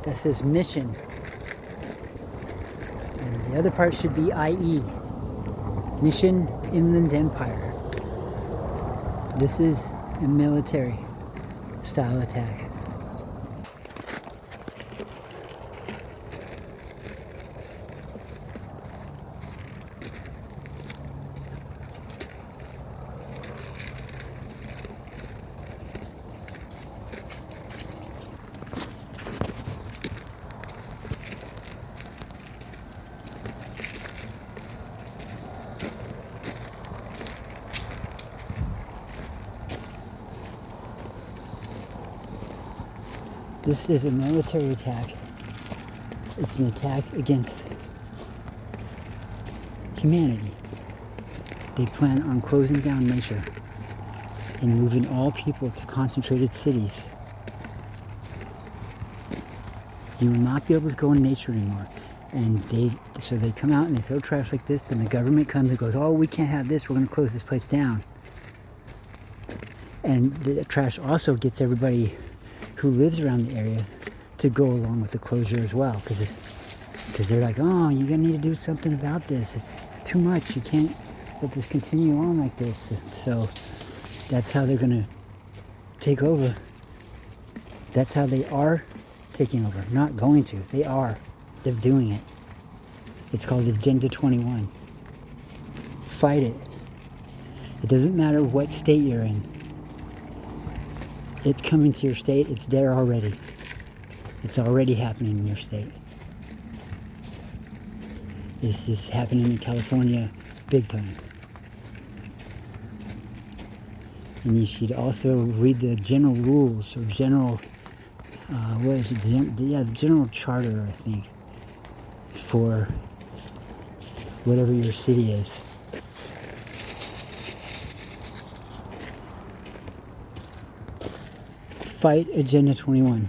that says mission. And the other part should be IE. Mission Inland Empire. This is a military style attack. This is a military attack. It's an attack against humanity. They plan on closing down nature and moving all people to concentrated cities. You will not be able to go in nature anymore. And so they come out and they throw trash like this, and the government comes and goes, oh, we can't have this, we're going to close this place down. And the trash also gets everybody who lives around the area to go along with the closure as well, because they're like, oh, you're gonna need to do something about this. It's too much. You can't let this continue on like this. So that's how they're gonna take over. That's how they are taking over. Not going to. They are. They're doing it. It's called Agenda 21. Fight it. It doesn't matter what state you're in. It's coming to your state. It's there already. It's already happening in your state. This is happening in California big time. And you should also read the general rules or general, the general charter, I think, for whatever your city is. Fight Agenda 21.